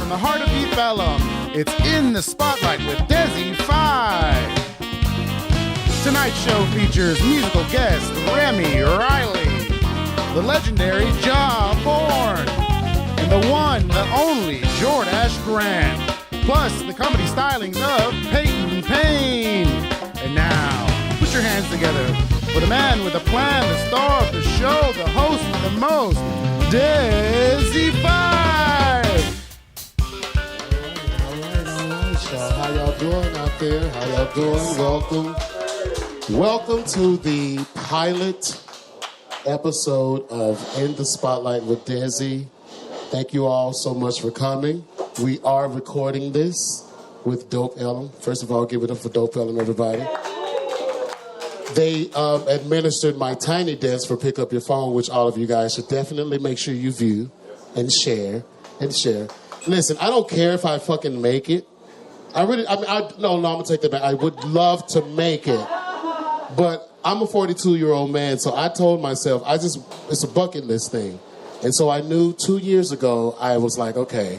from the heart of Deep Ellum. It's In the Spotlight with Dezi 5. Tonight's show features musical guest Remy Reilly, the legendary Jordache, and the one, the only Jordache Grant, plus the comedy stylings of Payton Payne. And now, put your hands together for the man with a plan, the star of the show, the host of the most, Dezi 5. All right. How y'all doing out there? How y'all doing? Welcome to the pilot episode of In the Spotlight with Dezi. Thank you all so much for coming. We are recording this with Dope Ellum. First of all, give it up for Dope Ellum, everybody. They administered my tiny desk for Pick Up Your Phone, which all of you guys should definitely make sure you view and share. Listen, I don't care if I fucking make it. I'm gonna take that back. I would love to make it, but I'm a 42-year-old man, so I told myself, it's a bucket list thing. And so I knew 2 years ago, I was like, okay,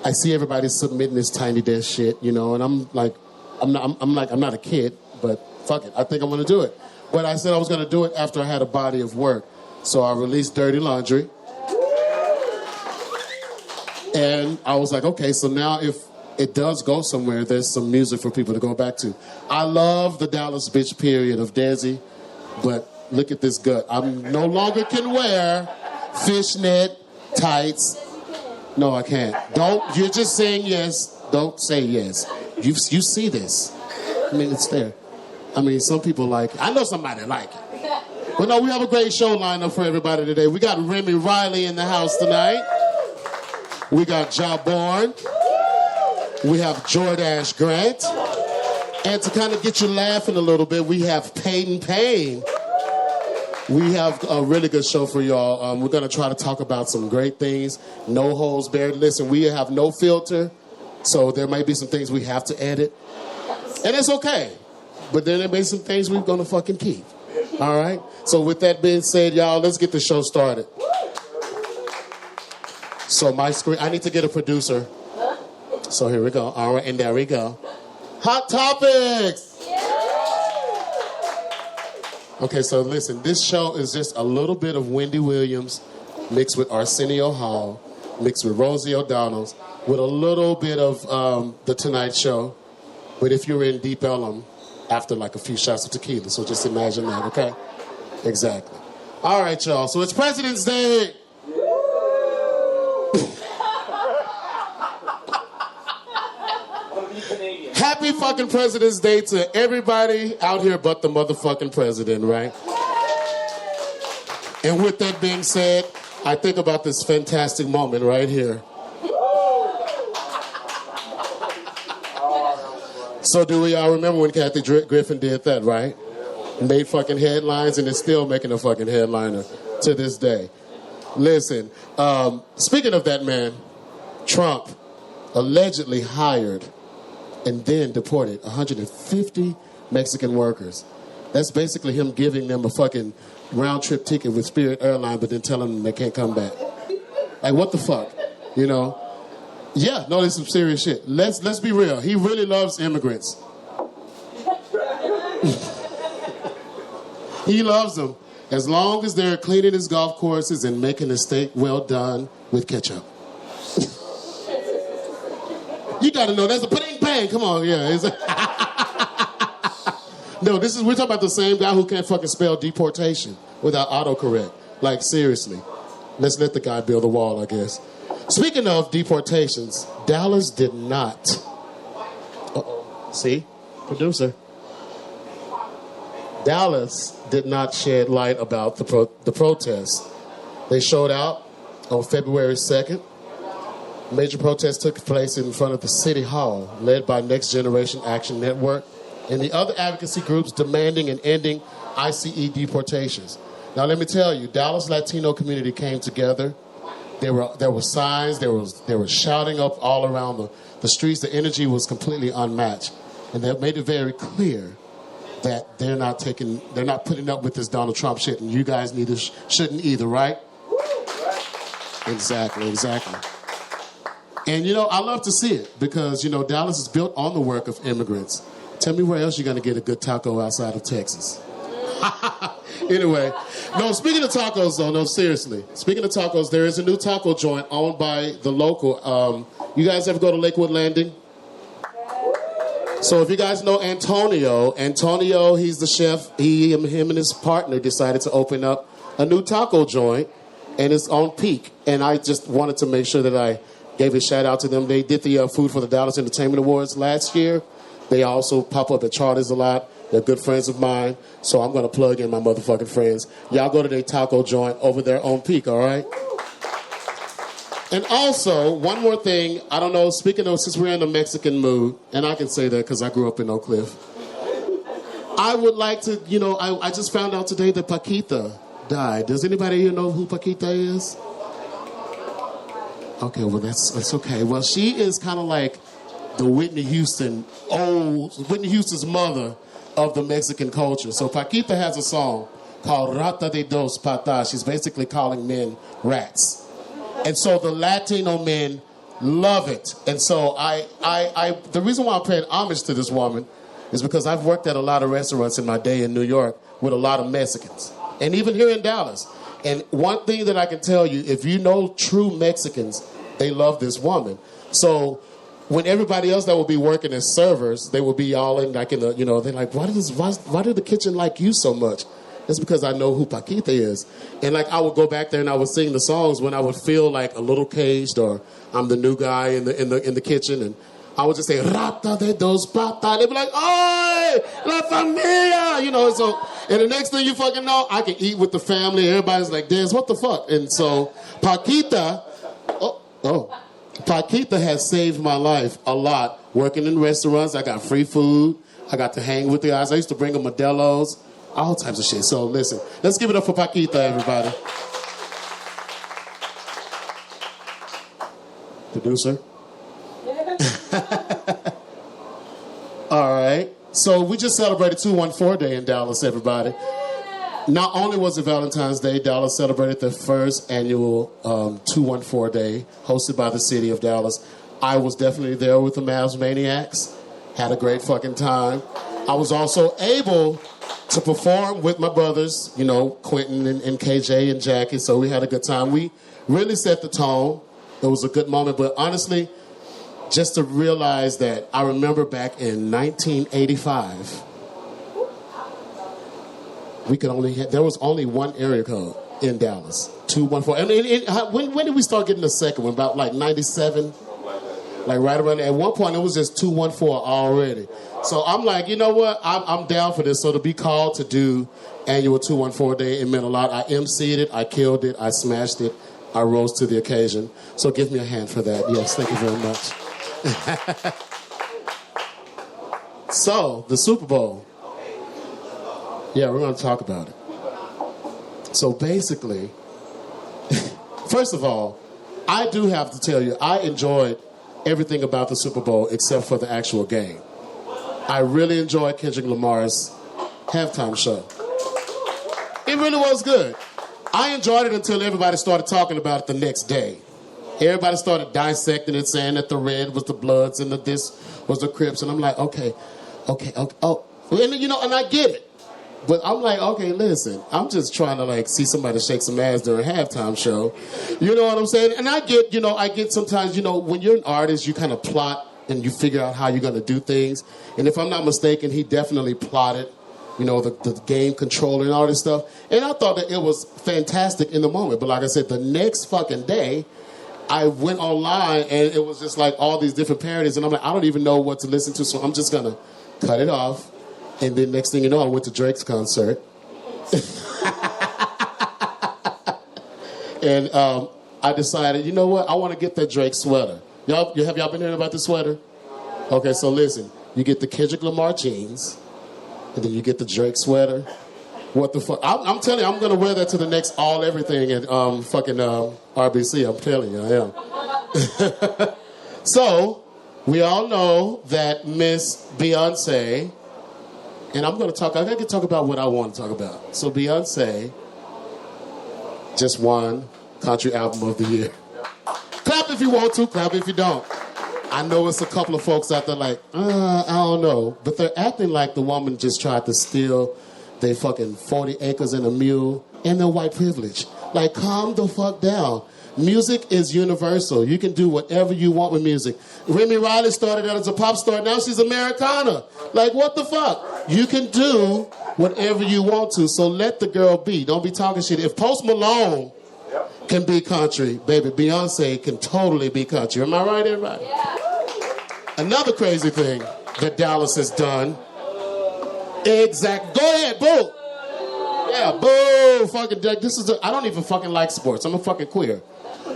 I see everybody submitting this tiny desk shit, you know, and I'm not a kid, but fuck it, I think I'm gonna do it. But I said I was gonna do it after I had a body of work. So I released Dirty Laundry. And I was like, okay, so now if it does go somewhere, there's some music for people to go back to. I love the Dallas bitch period of Dezi, but look at this gut. I no longer can wear fishnet tights. No, I can't. You're just saying yes. Don't say yes. You see this. I mean, it's there. I mean, some people like it. I know somebody like it. But no, we have a great show lined up for everybody today. We got Remy Reilly in the house tonight. We got Jordache. We have Jordache Grant. And to kind of get you laughing a little bit, we have Payton Payne. We have a really good show for y'all. We're going to try to talk about some great things. No holds barred. Listen, we have no filter, so there might be some things we have to edit. And it's okay. But then there may be some things we're going to fucking keep. All right? So with that being said, y'all, let's get the show started. So my screen, I need to get a producer. So here we go. All right, and there we go. Hot Topics! Okay, so listen, this show is just a little bit of Wendy Williams mixed with Arsenio Hall, mixed with Rosie O'Donnell, with a little bit of The Tonight Show. But if you're in Deep Ellum, after like a few shots of tequila, so just imagine that, okay? Exactly. All right, y'all, so it's President's Day. Happy fucking President's Day to everybody out here but the motherfucking president, right? And with that being said, I think about this fantastic moment right here. So do we all remember when Kathy Griffin did that, right? Made fucking headlines and is still making a fucking headliner to this day. Listen, speaking of that man, Trump allegedly hired and then deported 150 Mexican workers. That's basically him giving them a fucking round-trip ticket with Spirit Airlines, but then telling them they can't come back. Like, what the fuck? You know? Yeah, no, there's some serious shit. Let's be real. He really loves immigrants. He loves them. As long as they're cleaning his golf courses and making a steak well done with ketchup. You gotta know, that's a pudding pan. Come on, yeah. No, we're talking about the same guy who can't fucking spell deportation without autocorrect. Like, seriously. Let's let the guy build a wall, I guess. Speaking of deportations, Dallas did not. See? Producer. Dallas did not shed light about the protests. They showed out on February 2nd. Major protests took place in front of the City Hall, led by Next Generation Action Network and the other advocacy groups demanding and ending ICE deportations. Now, let me tell you, Dallas Latino community came together. There were signs, there was shouting up all around the streets. The energy was completely unmatched. And they made it very clear that they're not putting up with this Donald Trump shit, and you guys shouldn't either, right? Exactly. And, I love to see it because, Dallas is built on the work of immigrants. Tell me where else you're going to get a good taco outside of Texas. Anyway, no, speaking of tacos, though, no, seriously. Speaking of tacos, there is a new taco joint owned by the local. You guys ever go to Lakewood Landing? So if you guys know Antonio, he's the chef. Him and his partner decided to open up a new taco joint, and it's on Peak. And I just wanted to make sure that I gave a shout out to them. They did the Food for the Dallas Entertainment Awards last year. They also pop up at Charters a lot. They're good friends of mine, so I'm going to plug in my motherfucking friends. Y'all go to their taco joint over there on Peak, all right? And also, one more thing. I don't know, speaking of, since we're in the Mexican mood, and I can say that because I grew up in Oak Cliff, I would like to, I just found out today that Paquita died. Does anybody here know who Paquita is? Okay, well, that's okay. Well, she is kind of like the Whitney Houston's mother of the Mexican culture. So Paquita has a song called Rata de Dos Patas. She's basically calling men rats. And so the Latino men love it. And so the reason why I'm paying homage to this woman is because I've worked at a lot of restaurants in my day in New York with a lot of Mexicans. And even here in Dallas. And one thing that I can tell you, if you know true Mexicans, they love this woman. So when everybody else that will be working as servers, they will be all in like they're like, why did the kitchen like you so much? It's because I know who Paquita is. And like I would go back there and I would sing the songs when I would feel like a little caged or I'm the new guy in the kitchen, and I would just say Rata de Dos Patas. They'd be like, "Oy, la familia," So and the next thing you fucking know, I can eat with the family. Everybody's like, "Dez, what the fuck?" And so Paquita, Paquita has saved my life a lot. Working in restaurants, I got free food. I got to hang with the guys. I used to bring them Modelo's, all types of shit. So listen, let's give it up for Paquita, everybody. Producer. All right. So we just celebrated 214 Day in Dallas, everybody. Not only was it Valentine's Day, Dallas celebrated their first annual 214 Day, hosted by the city of Dallas. I was definitely there with the Mavs Maniacs. Had a great fucking time. I was also able to perform with my brothers, Quentin and KJ and Jackie, so we had a good time. We really set the tone. It was a good moment, but honestly, just to realize that I remember back in 1985, there was only one area code in Dallas, 214. When did we start getting the second one? About like 97? Like right around there. At one point, it was just 214 already. So I'm like, you know what? I'm down for this. So to be called to do annual 214 Day, it meant a lot. I emceed it. I killed it. I smashed it. I rose to the occasion. So give me a hand for that. Yes, thank you very much. So, the Super Bowl. Yeah, we're going to talk about it. So basically, first of all, I do have to tell you, I enjoyed everything about the Super Bowl except for the actual game. I really enjoyed Kendrick Lamar's halftime show. It really was good. I enjoyed it until everybody started talking about it the next day. Everybody started dissecting it, saying that the red was the Bloods and this was the Crips. And I'm like, okay. Oh, and I get it. But I'm like, okay, listen, I'm just trying to see somebody shake some ass during a halftime show. You know what I'm saying? And I get sometimes, when you're an artist, you kind of plot and you figure out how you're going to do things. And if I'm not mistaken, he definitely plotted, the game controller and all this stuff. And I thought that it was fantastic in the moment. But like I said, the next fucking day, I went online and it was just like all these different parodies. And I'm like, I don't even know what to listen to. So I'm just going to cut it off. And then next thing you know, I went to Drake's concert. And I decided, you know what? I want to get that Drake sweater. Have y'all been hearing about this sweater? Okay, so listen. You get the Kendrick Lamar jeans. And then you get the Drake sweater. What the fuck? I'm telling you, I'm going to wear that to the next all everything at RBC. I'm telling you, I am. So, we all know that Miss Beyonce... And I got to talk about what I want to talk about. So Beyonce just won Country Album of the Year. Clap if you want to, clap if you don't. I know it's a couple of folks out there like, I don't know. But they're acting like the woman just tried to steal their fucking 40 acres and a mule and their white privilege. Like, calm the fuck down. Music is universal. You can do whatever you want with music. Remy Reilly started out as a pop star. Now she's Americana. Like, what the fuck? You can do whatever you want to. So let the girl be. Don't be talking shit. If Post Malone can be country, baby, Beyonce can totally be country. Am I right, everybody? Yeah. Another crazy thing that Dallas has done. Go ahead, boo. Yeah, boo. Fucking, I don't even fucking like sports. I'm a fucking queer.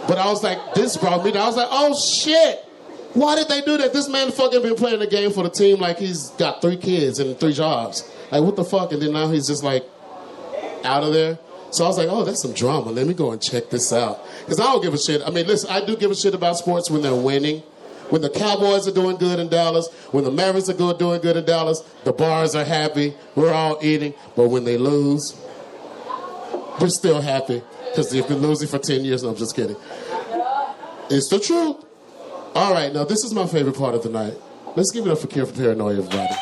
But I was like, this brought me down. I was like, oh shit. Why did they do that? This man fucking been playing the game for the team like he's got 3 kids and 3 jobs. Like, what the fuck? And then now he's just like out of there. So I was like, oh, that's some drama. Let me go and check this out. Because I don't give a shit. I mean, listen, I do give a shit about sports when they're winning. When the Cowboys are doing good in Dallas, when the Mavericks are doing good in Dallas, the bars are happy, we're all eating. But when they lose, we're still happy. Because they've been losing for 10 years. No, I'm just kidding. It's the truth. All right, now this is my favorite part of the night. Let's give it up for Cure for Paranoia, everybody.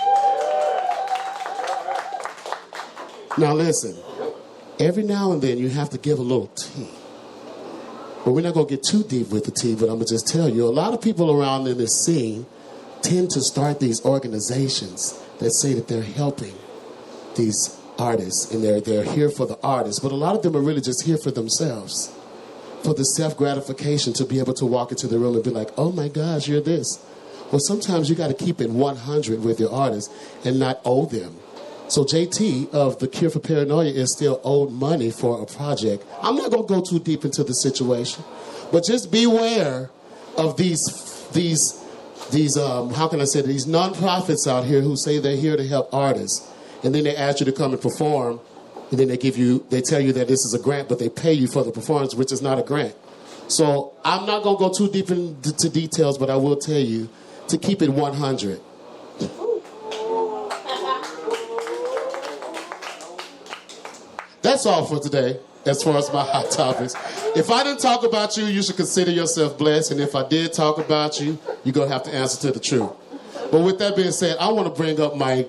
Now listen, every now and then you have to give a little tea. But we're not going to get too deep with the tea, but I'm going to just tell you, a lot of people around in this scene tend to start these organizations that say that they're helping these artists, and they're here for the artists, but a lot of them are really just here for themselves, for the self-gratification to be able to walk into the room and be like, oh my gosh, you're this. Well, sometimes you got to keep it 100 with your artists and not owe them. So JT of the Cure for Paranoia is still owed money for a project. I'm not going to go too deep into the situation, but just beware of these how can I say, these nonprofits out here who say they're here to help artists, and then they ask you to come and perform, and then they tell you that this is a grant, but they pay you for the performance, which is not a grant. So I'm not going to go too deep into details, but I will tell you to keep it 100. That's all for today, as far as my hot topics. If I didn't talk about you, you should consider yourself blessed. And if I did talk about you, you're going to have to answer to the truth. But with that being said, I want to bring up my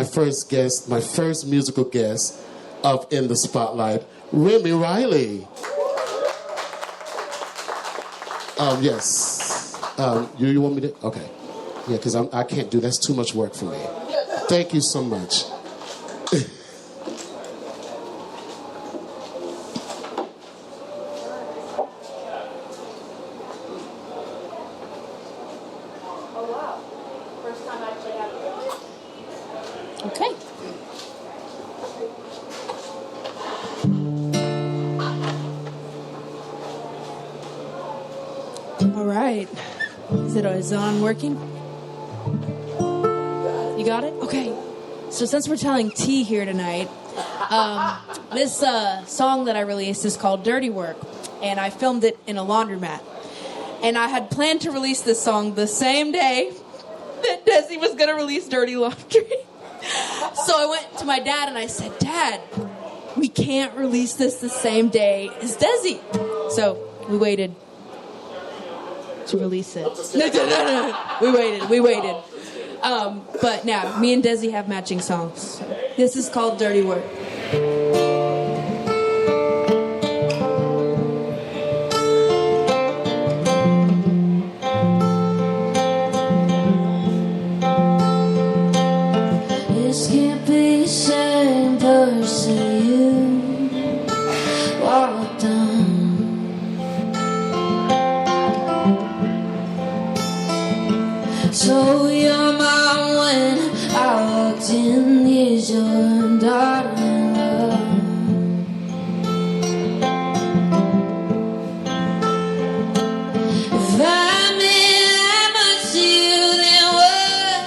first guest, my first musical guest up in the spotlight, Remy Reilly. Yes. You want me to? Okay. Yeah, because I can't do that's too much work for me. Thank you so much. Okay. All right. Is it on working? You got it? Okay. So since we're telling tea here tonight, this song that I released is called Dirty Work, and I filmed it in a laundromat. And I had planned to release this song the same day that Dezi was going to release Dirty Laundry. So I went to my dad and I said, Dad, we can't release this the same day as Dezi. So we waited to release it. No. We waited. But now, me and Dezi have matching songs. This is called Dirty Work. This can't be the same person you walked on. So you're mine when I walked in, here's your darling love. If I mean that much to you, then what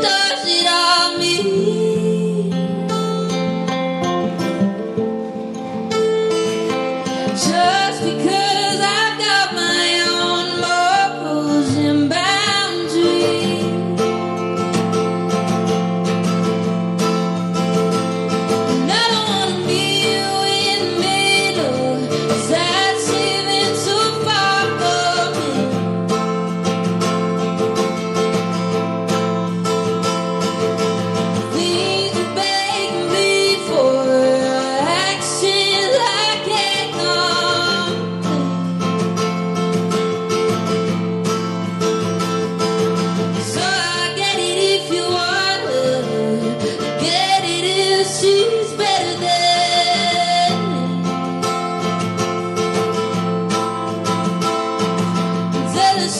does it all mean? Just because I've got my own morals and boundaries.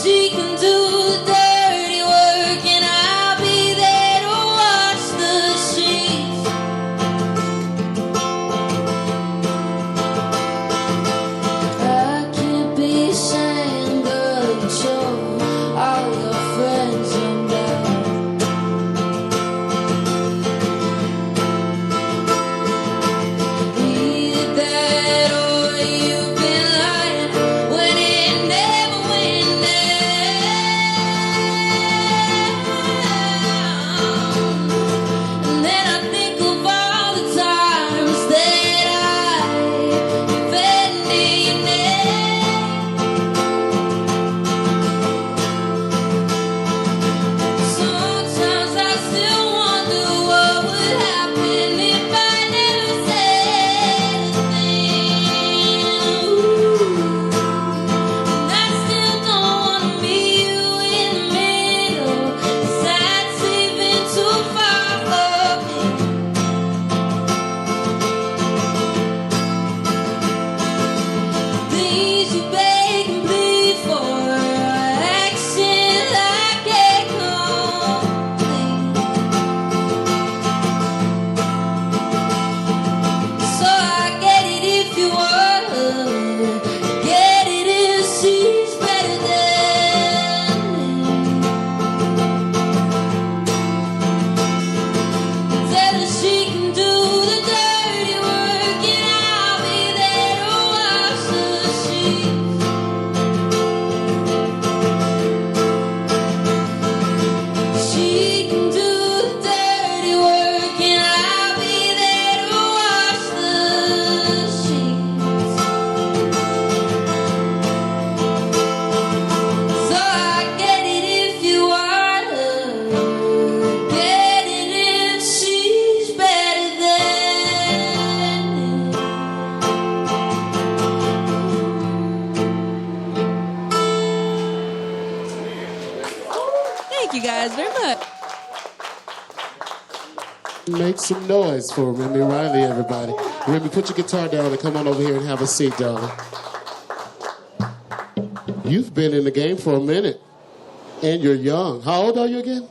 she can do the dirty work and I'll be there to wash the sheets. I can't be ashamed of you, show all your friends and either that or you've been lying when it never went down. And then I think of all the times that I offended your name. Sometimes I still wonder what would happen if I never said a thing. And I still don't wanna meet you in the middle, 'cause that's even too far for me. Things you beg and plead for, action like a complaint. So I get it if you want her, get it if she's better than me. Tell her she can do the dirty work and I'll be there to wash the sheets. She can do the dirty work and I'll be there to wash the sheets. So I get it if you want her, get it if she's better than me. Thank you guys very much. Make some noise for Remy Reilly, everybody. Remy, put your guitar down and come on over here and have a seat, darling. You've been in the game for a minute, and you're young. How old are you again?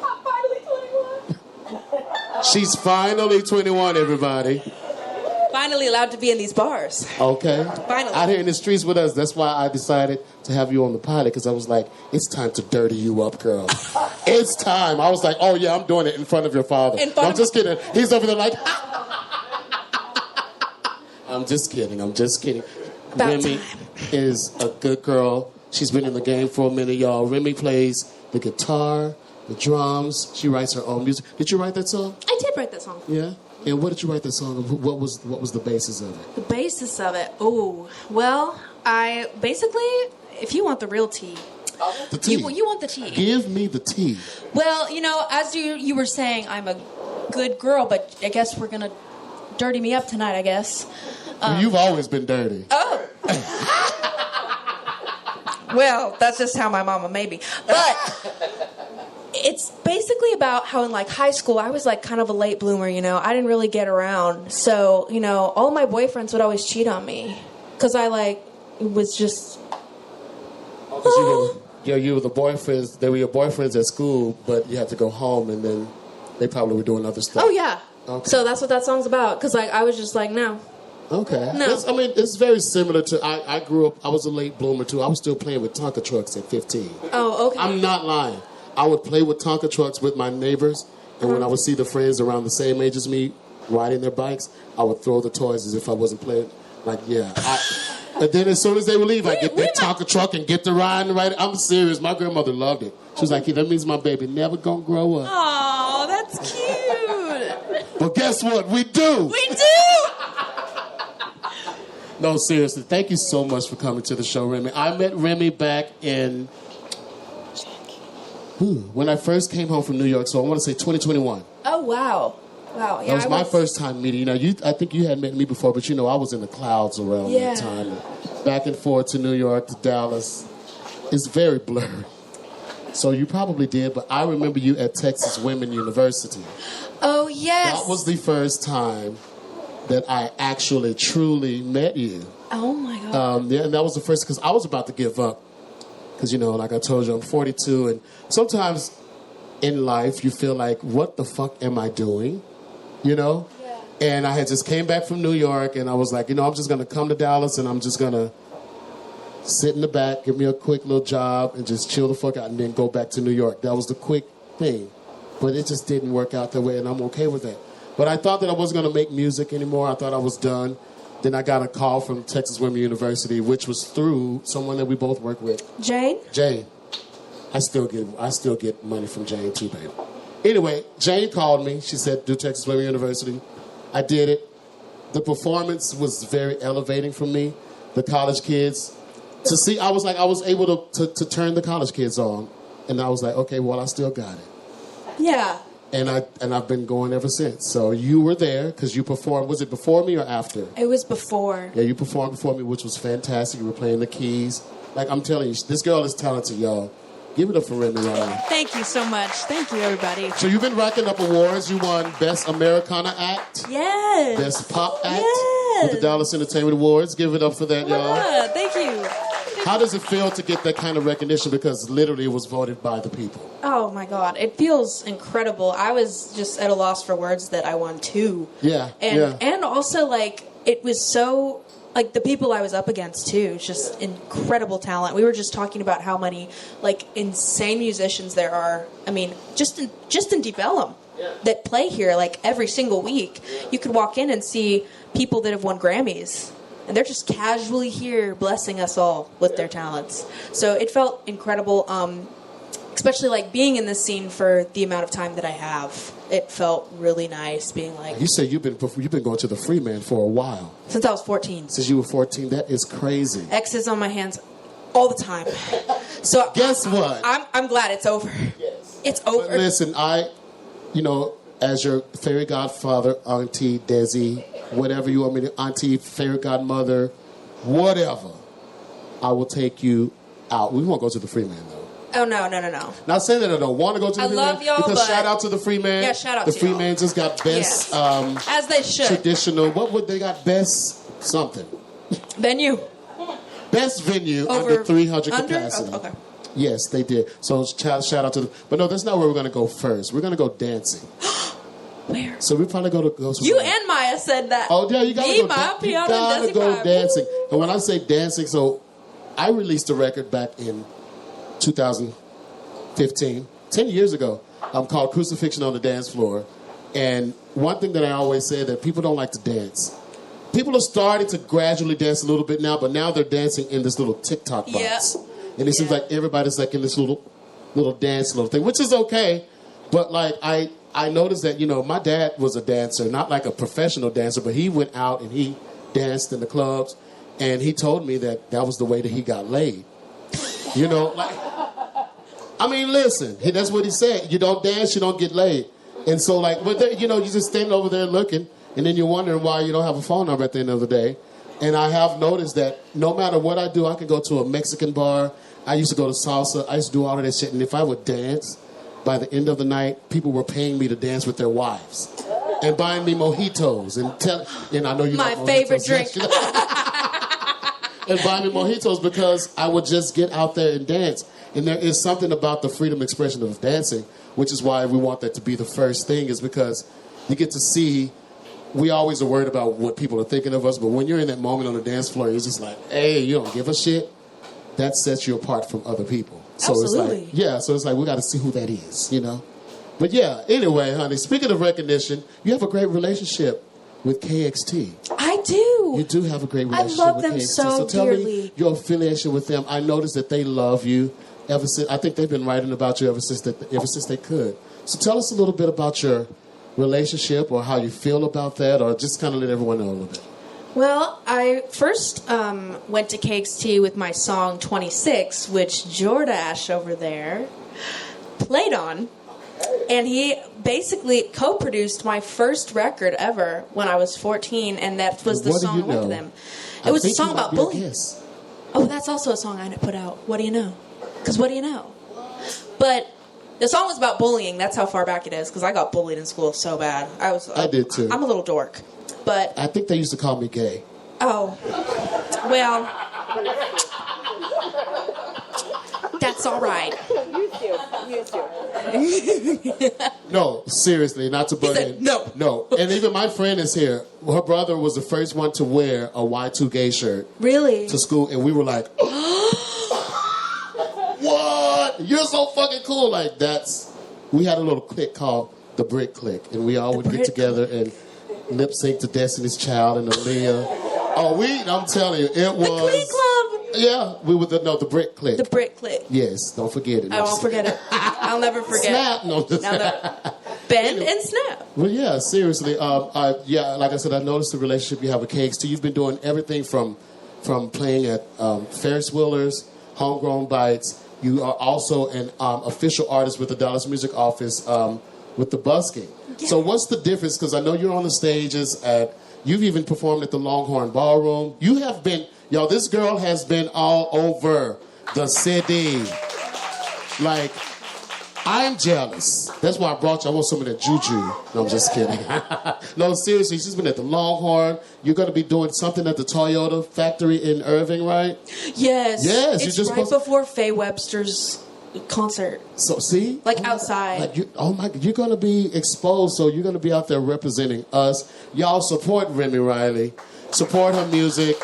I'm finally 21. She's finally 21, everybody. Finally allowed to be in these bars. Okay. Finally. Out here in the streets with us. That's why I decided to have you on the pilot, because I was like, it's time to dirty you up, girl. It's time. I was like, oh, yeah, I'm doing it in front of your father. In front No, I'm of- just kidding. He's over there like, I'm just kidding. About Remy time. is a good girl. She's been in the game for a minute, y'all. Remy plays the guitar, the drums. She writes her own music. Did you write that song? I did write that song. Yeah? And what did you write that song? What was the basis of it? The basis of it. Oh, well, I basically, if you want the real tea, The tea. you want the tea. Give me the tea. Well, as you were saying, I'm a good girl, but I guess we're gonna dirty me up tonight, I guess. You've always been dirty. Oh. Well, that's just how my mama made me. But it's basically about how in like high school I was like kind of a late bloomer, I didn't really get around. So, all my boyfriends would always cheat on me cuz I was just You were the boyfriends. They were your boyfriends at school, but you had to go home, and then they probably were doing other stuff. Oh yeah. Okay. So that's what that song's about cuz I was just like, no. Okay. No. It's very similar to. I grew up. I was a late bloomer too. I was still playing with Tonka trucks at 15. Oh, okay. I'm not lying. I would play with Tonka trucks with my neighbors, and when I would see the friends around the same age as me riding their bikes, I would throw the toys as if I wasn't playing. And then as soon as they would leave, I get that Tonka truck and get to ride and ride. I'm serious. My grandmother loved it. She was like, "That means my baby never gonna grow up." Oh, that's cute. But guess what? We do. We do. No, seriously. Thank you so much for coming to the show, Remy. I met Remy back in when I first came home from New York. So I want to say 2021. Oh wow. Wow. Yeah, That was my first time meeting. I think you had met me before, but I was in the clouds around that time. Back and forth to New York, to Dallas. It's very blurry. So you probably did, but I remember you at Texas Women University. Oh yes. That was the first time that I actually truly met you. Oh my god. And that was the first, because I was about to give up Because, like I told you, I'm 42, and sometimes in life you feel like, what the fuck am I doing? Yeah. And I had just came back from New York, and I was like, I'm just going to come to Dallas, and I'm just going to sit in the back, give me a quick little job, and just chill the fuck out, and then go back to New York. That was the quick thing. But it just didn't work out that way, and I'm okay with that. But I thought that I wasn't going to make music anymore. I thought I was done. Then I got a call from Texas Women University, which was through someone that we both work with. Jane? Jane. I still get money from Jane too, baby. Anyway, Jane called me. She said, do Texas Women University. I did it. The performance was very elevating for me. The college kids. To see, I was able to turn the college kids on. And I was like, okay, well, I still got it. Yeah. And I've been going ever since. So you were there because you performed. Was it before me or after? It was before. Yeah, you performed before me, which was fantastic. You were playing the keys. Like, I'm telling you, this girl is talented, y'all. Give it up for Remy Reilly. Thank you so much. Thank you, everybody. So you've been racking up awards. You won Best Americana Act. Yes. Best Pop Act. Yes. With the Dallas Entertainment Awards. Give it up for that, y'all. Yeah, thank you. How does it feel to get that kind of recognition? Because literally it was voted by the people. Oh, my God. It feels incredible. I was just at a loss for words that I won, too. Yeah, And also, like, it was so... Like, the people I was up against, too, just incredible talent. We were just talking about how many, like, insane musicians there are. I mean, just in Deep Ellum that play here, like, every single week. You could walk in and see people that have won Grammys. And they're just casually here blessing us all with their talents. So it felt incredible, especially, like, being in this scene for the amount of time that I have. It felt really nice being like... You say you've been going to the Freeman for a while. Since I was 14. Since you were 14? That is crazy. X's on my hands all the time. So guess what? I'm glad it's over. Yes. It's over. But listen, as your fairy godfather, auntie, Dezi, whatever you want me to... Auntie, fairy godmother, whatever, I will take you out. We won't go to the Freeman, though. Oh, no. Not saying that I don't want to go to the Freeman. I love y'all, because but... shout out to the Freeman. Yeah, shout out the to Freeman y'all. just got best... Yes. As they should. Traditional... What would they got? Best something. Venue. Best venue Over under 300 under? capacity. Okay. Yes, they did. So shout out to them. But no, that's not where we're going to go first. We're going to go dancing. Where? So we probably go to You and Maya said that. Oh, yeah, you got to go. You gotta go dancing. And when I say dancing, so I released a record back in 2015, 10 years ago, called Crucifixion on the Dance Floor. And one thing that I always say that people don't like to dance. People are starting to gradually dance a little bit now, but now they're dancing in this little TikTok box. Yep. And it seems like everybody's like in this little dance little thing, which is okay. But like I noticed that, my dad was a dancer, not like a professional dancer, but he went out and he danced in the clubs. And he told me that was the way that he got laid. Listen, that's what he said. You don't dance, you don't get laid. And so, like, but there, you're just standing over there looking, and then you're wondering why you don't have a phone number at the end of the day. And I have noticed that no matter what I do, I can go to a Mexican bar. I used to go to salsa. I used to do all of that shit. And if I would dance, by the end of the night, people were paying me to dance with their wives and buying me mojitos and I know you my like favorite drink. And buying me mojitos because I would just get out there and dance. And there is something about the freedom expression of dancing, which is why we want that to be the first thing, is because you get to see. We always are worried about what people are thinking of us, but when you're in that moment on the dance floor, you're just like, hey, you don't give a shit. That sets you apart from other people. So Absolutely. it's like we got to see who that is, But yeah, anyway, honey, speaking of recognition, you have a great relationship with KXT. I do. You do have a great relationship I love with them KXT. so tell dearly. me your affiliation with them. I noticed that they love you ever since. I think they've been writing about you ever since they could. So tell us a little bit about your relationship or how you feel about that, or just kind of let everyone know a little bit. Well, I first went to KXT with my song 26, which Jordache over there played on. And he basically co-produced my first record ever when I was 14, and that was the song I went to them. It was a song about bullying. Oh, that's also a song I put out. What do you know? Because what do you know? But the song was about bullying. That's how far back it is, because I got bullied in school so bad. I did too. I'm a little dork. But I think they used to call me gay. Oh. Well, That's all right. No, seriously, not to butt in. no. No. And even my friend is here. Her brother was the first one to wear a Y2K shirt. Really? To school, and we were like, what? You're so fucking cool. Like, we had a little clique called the Brick Clique, and we all would get together and lip sync to Destiny's Child and Aaliyah. I'm telling you, it was. The Clique Club. Yeah, we were the Brick Clique. The Brick Clique. Yes, don't forget it. I won't forget it. I'll never forget. Snap. No, just Bend and snap. Well, yeah, seriously. Like I said, I noticed the relationship you have with KXT. You've been doing everything from playing at Ferris Wheelers, Homegrown Bites. You are also an official artist with the Dallas Music Office with the busking. Yeah. So what's the difference? Because I know you're on the stages you've even performed at the Longhorn Ballroom. You have been, this girl has been all over the city. Like, I'm jealous. That's why I brought you. I want some of that juju. No, I'm just kidding. No, seriously, she's been at the Longhorn. You're going to be doing something at the Toyota factory in Irving, right? Yes. Yes. It's right before Faye Webster's concert. So, see? Outside. You're going to be exposed, so you're going to be out there representing us. Y'all support Remy Reilly. Support her music.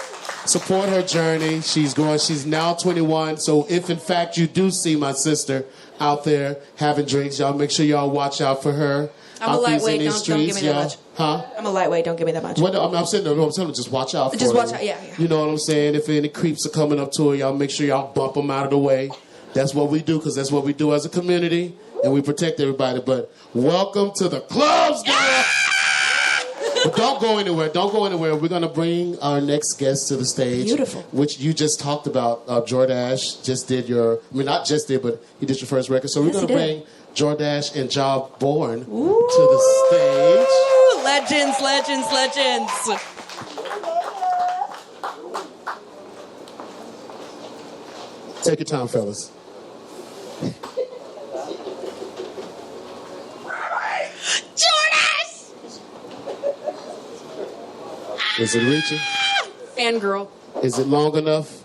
Support her journey. She's now 21, so if, in fact, you do see my sister out there having drinks, y'all make sure y'all watch out for her. I'm a lightweight, don't give me that much. Huh? I'm a lightweight, don't give me that much. Well, I'm saying, I'm telling you, just watch out for her. Just watch out, yeah. You know what I'm saying? If any creeps are coming up to her, y'all make sure y'all bump them out of the way. That's what we do, because that's what we do as a community, and we protect everybody. But welcome to the clubs, girl! But don't go anywhere. Don't go anywhere. We're going to bring our next guest to the stage. Beautiful. Which you just talked about. Jordache just did not just did, but he did your first record. So we're going to bring Jordache and Job Born to the stage. Legends. Take your time, fellas. Is it reaching? Fangirl. Is it long enough?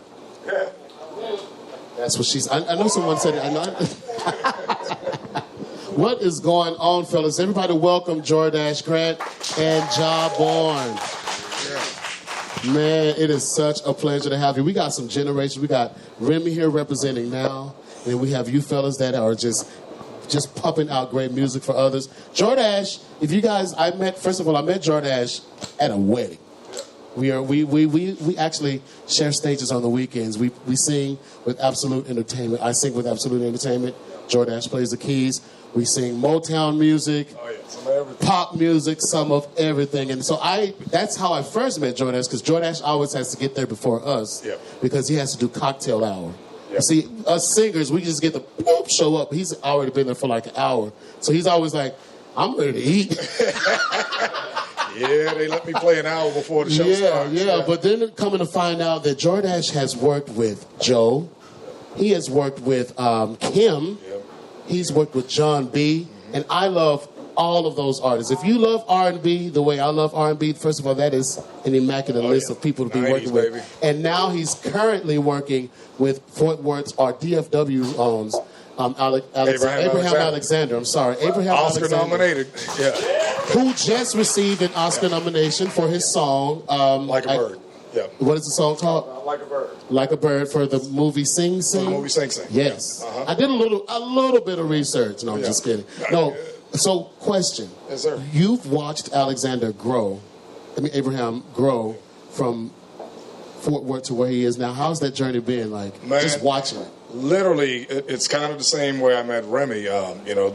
That's what she's... I know someone said it. I know. What is going on, fellas? Everybody welcome Jordache Grant and Job Born. Man, it is such a pleasure to have you. We got some generations. We got Remy here representing now. And we have you fellas that are just pumping out great music for others. Jordache, if you guys... I met Jordache at a wedding. We actually share stages on the weekends. We sing with Absolute Entertainment. I sing with Absolute Entertainment. Jordache plays the keys. We sing Motown music, pop music, some of everything. And so that's how I first met Jordache, because Jordache always has to get there before us, because he has to do cocktail hour. You see, us singers, we just get the show up. He's already been there for like an hour. So he's always like, I'm ready to eat. Yeah, they let me play an hour before the show starts. Yeah, but then coming to find out that Jordache has worked with Joe. He has worked with Kim. Yep. He's worked with John B. Mm-hmm. And I love all of those artists. If you love R&B the way I love R&B, first of all, that is an immaculate list of people to be working with. Baby. And now he's currently working with Fort Worth's, or DFW owns, Abraham Alexander. I'm sorry. Abraham Oscar Alexander. nominated. Yeah. Who just received an Oscar nomination for his song. Like a Bird. Yeah. What is the song called? Like a Bird. Like a Bird, for the movie Sing Sing? For the movie Sing Sing. Yes. Uh-huh. I did a little bit of research. No, I'm just kidding. No. So, question. Yes, sir. You've watched Abraham grow from Fort Worth to where he is now. How's that journey been like? Man, just watching it. Literally, it's kind of the same way I met Remy.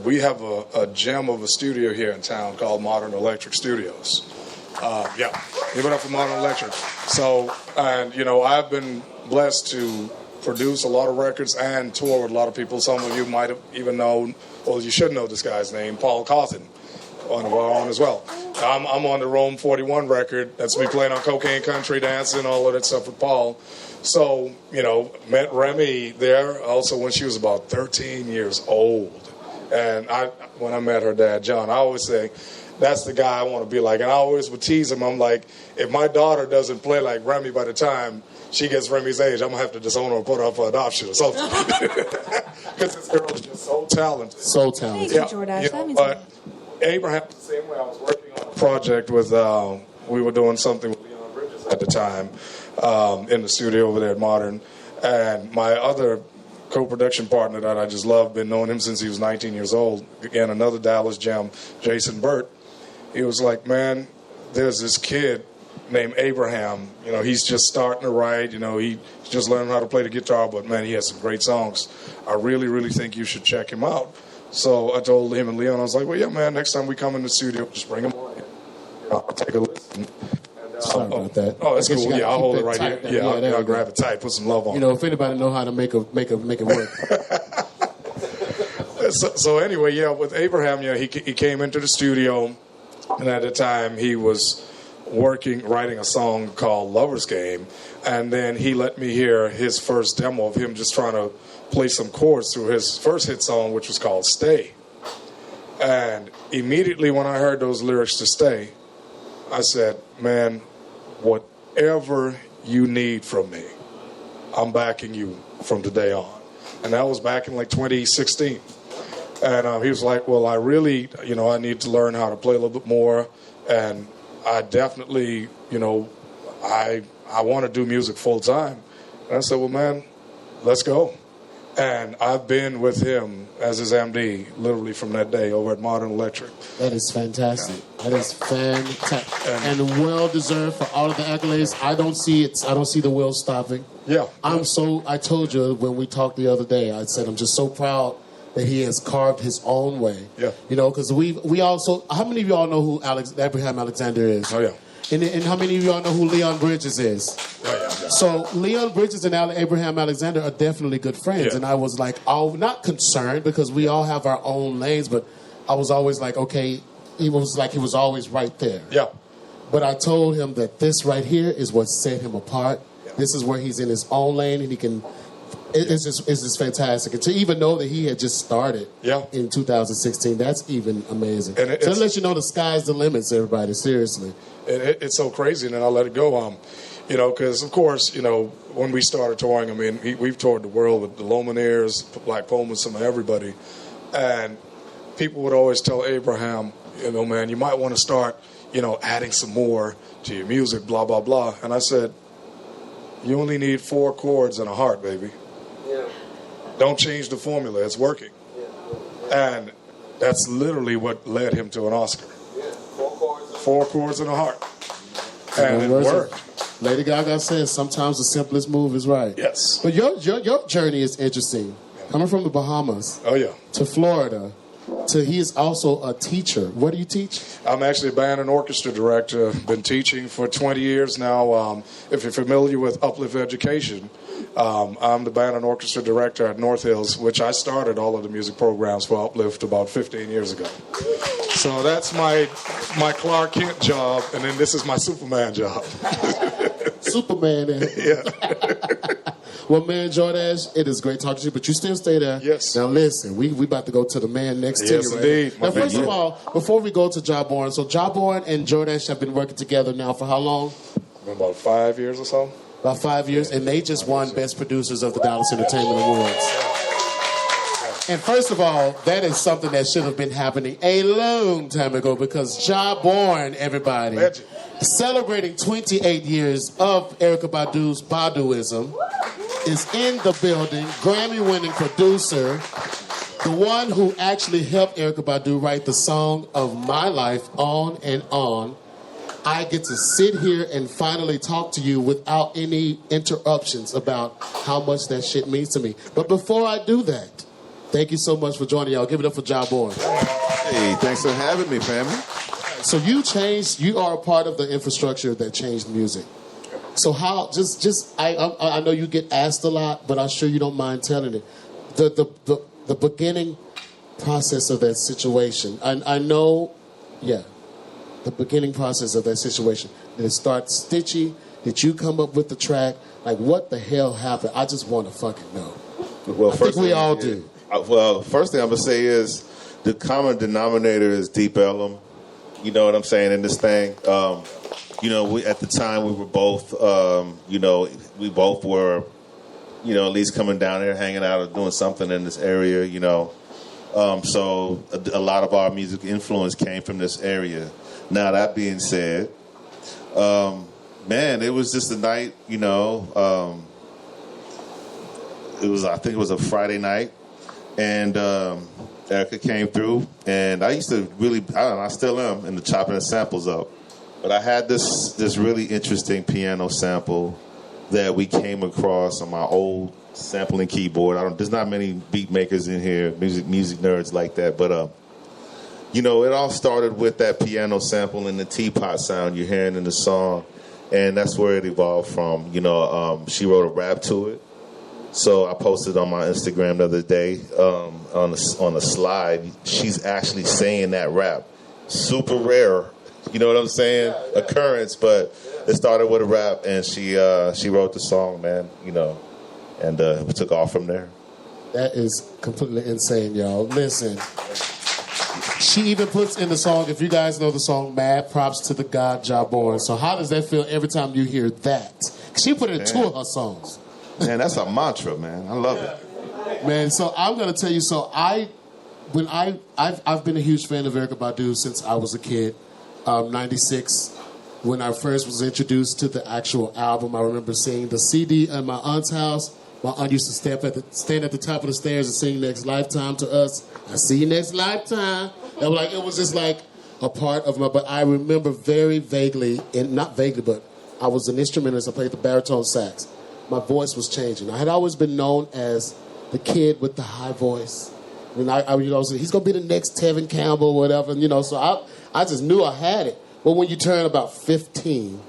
We have a gem of a studio here in town called Modern Electric Studios. Give it up for Modern Electric. So, and I've been blessed to produce a lot of records and tour with a lot of people. Some of you might have even known, well, you should know this guy's name, Paul Cawthon, one of our own as well. I'm on the Rome 41 record. That's me playing on Cocaine Country, dancing, all of that stuff with Paul. So, met Remy there also when she was about 13 years old. And when I met her dad, John, I always say, that's the guy I want to be like. And I always would tease him. I'm like, if my daughter doesn't play like Remy by the time she gets Remy's age, I'm going to have to disown her and put her up for adoption or something. Because this girl is just so talented. So talented. Thank you, Jordache. That means but Abraham, the same way I was working on a project with, we were doing something with Leon Bridges at the time in the studio over there at Modern. And my other co-production partner that I just love, been knowing him since he was 19 years old, again, another Dallas gem, Jason Burt. He was like, man, there's this kid named Abraham. You know, he's just starting to write. You know, he's just learning how to play the guitar, but, man, he has some great songs. I really, really think you should check him out. So I told him and Leon, I was like, well, yeah, man, next time we come in the studio, just bring him on in. You know, I'll take a listen. Sorry about that. Oh, that's cool. Yeah, I'll hold it right tight here. there. I'll grab it tight, put some love on it. You know, if anybody know how to make it work. So anyway, yeah, with Abraham, yeah, he came into the studio, and at the time he was writing a song called Lover's Game, and then he let me hear his first demo of him just trying to play some chords through his first hit song, which was called Stay. And immediately when I heard those lyrics to Stay, I said, man, whatever you need from me, I'm backing you from today on. And that was back in like 2016. And he was like, well, I really, you know, I need to learn how to play a little bit more. And I definitely, you know, I want to do music full time. And I said, well, man, let's go. And I've been with him as his MD literally from that day over at Modern Electric. That is fantastic. That is fantastic. And well deserved for all of the accolades. I don't see the wheels stopping. Yeah. I told you when we talked the other day, I said I'm just so proud that he has carved his own way. Yeah. You know, because we also, how many of y'all know who Abraham Alexander is? Oh, yeah. And how many of y'all know who Leon Bridges is? Oh, yeah. So Leon Bridges and Abraham Alexander are definitely good friends. Yeah. And I was like, not concerned because we all have our own lanes, but I was always like, okay, he was always right there. Yeah. But I told him that this right here is what set him apart. Yeah. This is where he's in his own lane and he can. It's just fantastic. And to even know that he had just started in 2016, that's even amazing. So that lets you know the sky's the limits, everybody, seriously. It's so crazy, and then I let it go. You know, because, of course, you know, when we started touring, I mean, we've toured the world with the Lumineers, Black Pullman, some of everybody. And people would always tell Abraham, you know, man, you might want to start, you know, adding some more to your music, blah, blah, blah. And I said, you only need 4 chords and a heart, baby. Yeah. Don't change the formula. It's working. Yeah. And that's literally what led him to an Oscar. Yeah. 4 chords and a heart. And it worked. Lady Gaga says sometimes the simplest move is right. Yes. But your journey is interesting. Coming from the Bahamas to Florida to he is also a teacher. What do you teach? I'm actually a band and orchestra director. Been teaching for 20 years now. If you're familiar with Uplift Education, I'm the band and orchestra director at North Hills, which I started all of the music programs for Uplift about 15 years ago. So that's my Clark Kent job, and then this is my Superman job. Superman. Yeah. Well, man, Jordache, it is great talking to you, but you still stay there. Yes. Now, listen, we about to go to the man next to you. Yes, indeed. Right? Now, first of all, before we go to Jawborn, so Jawborn and Jordache have been working together now for how long? About 5 years or so. About 5 years, and they just won Best Producers of the Dallas Entertainment Awards. And first of all, that is something that should have been happening a long time ago because Jawborn, everybody, Legend. Celebrating 28 years of Erykah Badu's Baduism, is in the building, Grammy-winning producer, the one who actually helped Erykah Badu write the song of my life, On and On. I get to sit here and finally talk to you without any interruptions about how much that shit means to me. But before I do that, thank you so much for joining y'all. Give it up for Jawborn. Hey, thanks for having me, family. So you are a part of the infrastructure that changed music. So how, I know you get asked a lot, but I'm sure you don't mind telling it. The beginning process of that situation. I know, the beginning process of that situation. Did it start stitchy? Did you come up with the track? Like, what the hell happened? I just want to fucking know. Well, I think we all do. Well, first thing I'm going to say is, the common denominator is Deep Ellum. You know what I'm saying in this thing. We at the time we were both, we both were, at least coming down here, hanging out, or doing something in this area. So a lot of our music influence came from this area. Now that being said, man, it was just a night. I think it was a Friday night, and Erica came through, and I used to really, I still am into chopping the samples up, but I had this really interesting piano sample that we came across on my old sampling keyboard. There's not many beat makers in here, music nerds like that, but it all started with that piano sample and the teapot sound you're hearing in the song, and that's where it evolved from. She wrote a rap to it. So I posted on my Instagram the other day on a slide. She's actually saying that rap. Super rare, you know what I'm saying? Occurrence, but it started with a rap, and she wrote the song, man. And we took off from there. That is completely insane, y'all. Listen, she even puts in the song. If you guys know the song, "Mad Props to the God Jawborn." So how does that feel every time you hear that? She put it in 2 of her songs. Man, that's a mantra, man. I love it. Man, so I'm gonna tell you. So I've been a huge fan of Erykah Badu since I was a kid. 96, when I first was introduced to the actual album, I remember seeing the CD at my aunt's house. My aunt used to stand at the top of the stairs and sing "Next Lifetime" to us. I see you next lifetime. And it was just like a part of my. But I remember very vaguely, and not vaguely, but I was an instrumentalist. I played the baritone sax. My voice was changing. I had always been known as the kid with the high voice. And I he's gonna be the next Tevin Campbell, or whatever. So I just knew I had it. But when you turn about 15, you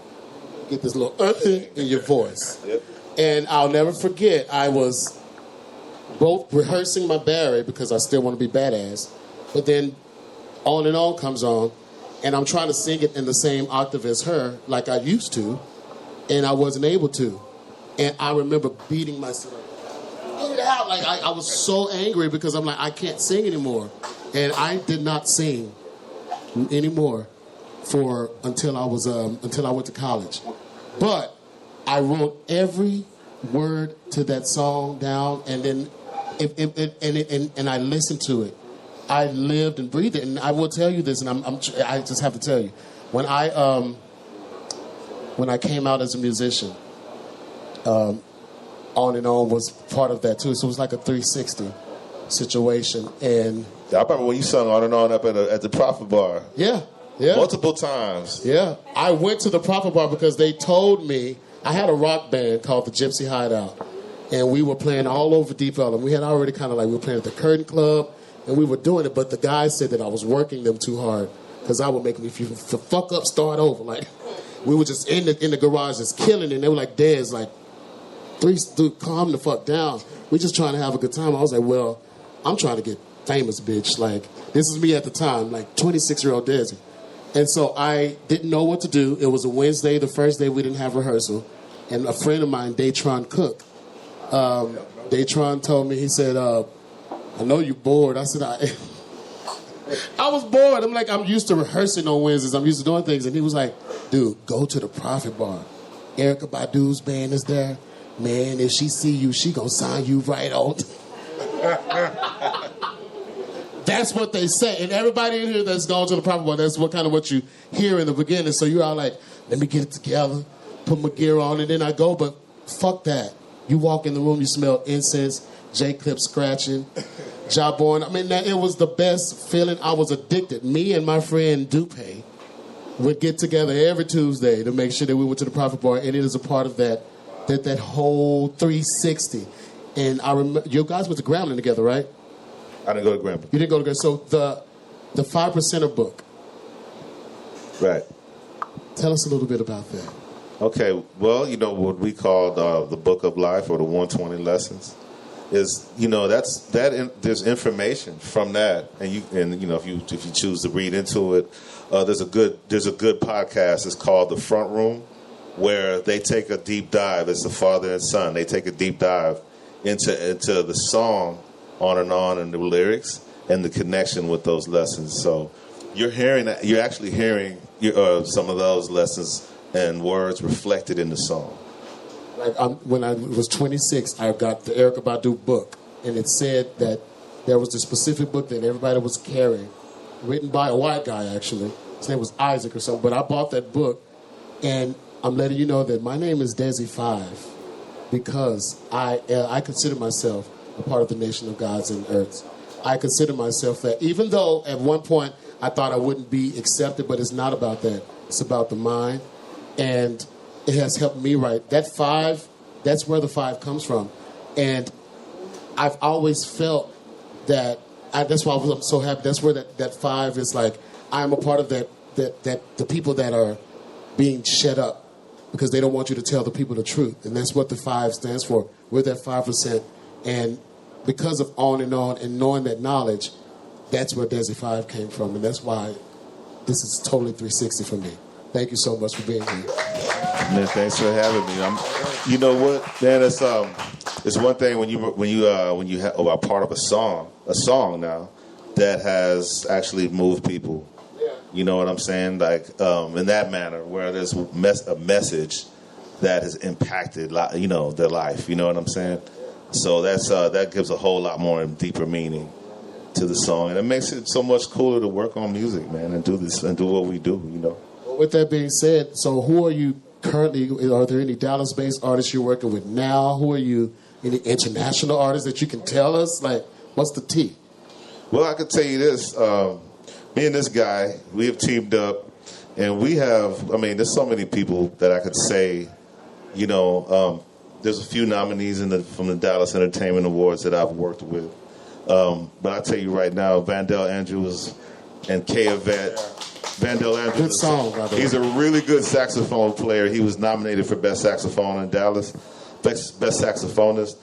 get this little in your voice. Yep. And I'll never forget, I was both rehearsing my Barry because I still want to be badass, but then On and On comes on, and I'm trying to sing it in the same octave as her, like I used to, and I wasn't able to. And I remember beating myself. Get it out. I was so angry because I'm like, I can't sing anymore. And I did not sing anymore until I went to college. But I wrote every word to that song down, and then and I listened to it. I lived and breathed it. And I will tell you this, and I just have to tell you, when I came out as a musician, On and On was part of that too. So it was like a 360 situation. And I remember when you sung On and On up at the Prophet Bar. Yeah. Multiple times. Yeah. I went to the Prophet Bar because they told me, I had a rock band called the Gypsy Hideout, and we were playing all over Deep Ellum. We had already we were playing at the Curtain Club, and we were doing it, but the guys said that I was working them too hard because I would make them, if you fuck up, start over. We were just in the garage just killing it, and they were like, Dez, dude, calm the fuck down. We're just trying to have a good time. I was like, well, I'm trying to get famous, bitch. This is me at the time, 26-year-old Dezi. And so I didn't know what to do. It was a Wednesday, the first day we didn't have rehearsal. And a friend of mine, Daytron Cook, Daytron told me, he said, I know you're bored. I said, I was bored. I'm used to rehearsing on Wednesdays. I'm used to doing things. And he was like, dude, go to the Prophet Bar. Erykah Badu's band is there. Man, if she see you, she gonna sign you right on. That's what they say. And everybody in here that's gone to the Prophet Bar, that's what you hear in the beginning. So you're all like, let me get it together, put my gear on, and then I go. But fuck that. You walk in the room, you smell incense, J-Clip scratching, Jawborn. It was the best feeling. I was addicted. Me and my friend Dupe would get together every Tuesday to make sure that we went to the Prophet Bar, and it is a part of that whole 360. And I remember, you guys went to Grambling together, right? I didn't go to Grambling. You didn't go to Grambling. So the 5%er book. Right. Tell us a little bit about that. Okay, well, what we call the Book of Life, or the 120 Lessons, is there's information from that, and if you choose to read into it, there's a good podcast. It's called The Front Room, where they take a deep dive. It's the father and son. They take a deep dive into the song On and On and the lyrics, and the connection with those lessons. So you're actually hearing some of those lessons and words reflected in the song. Like when I was 26, I got the Erykah Badu book, and it said that there was a specific book that everybody was carrying, written by a white guy, actually. His name was Isaac or something, but I bought that book, and I'm letting you know that my name is Dezi 5 because I consider myself a part of the nation of gods and earths. I consider myself that, even though at one point I thought I wouldn't be accepted, but it's not about that. It's about the mind, and it has helped me write. That 5, that's where the 5 comes from. And I've always felt that, that's why I'm so happy. That's where that 5 is like, I'm a part of that the people that are being shut up because they don't want you to tell the people the truth. And that's what the 5 stands for. We're that 5%. And because of on and knowing that knowledge, that's where Dezi 5 came from. And that's why this is totally 360 for me. Thank you so much for being here. Man, thanks for having me. You know what, man? It's one thing when you are part of a song now that has actually moved people. Yeah. You know what I'm saying? Like in that manner, where there's a message that has impacted, their life. You know what I'm saying? So that gives a whole lot more and deeper meaning to the song, and it makes it so much cooler to work on music, man, and do this and do what we do. You know. With that being said, so who are you currently? Are there any Dallas-based artists you're working with now? Who are you? Any international artists that you can tell us? Like, what's the tea? Well, I could tell you this. Me and this guy, we have teamed up, and we have, there's so many people that I could say, there's a few nominees from the Dallas Entertainment Awards that I've worked with. But I'll tell you right now, Vandell Andrews and Kay Yvette. Vandell Andrews. Good song, by the way. He's a really good saxophone player. He was nominated for Best Saxophone in Dallas. Best saxophonist.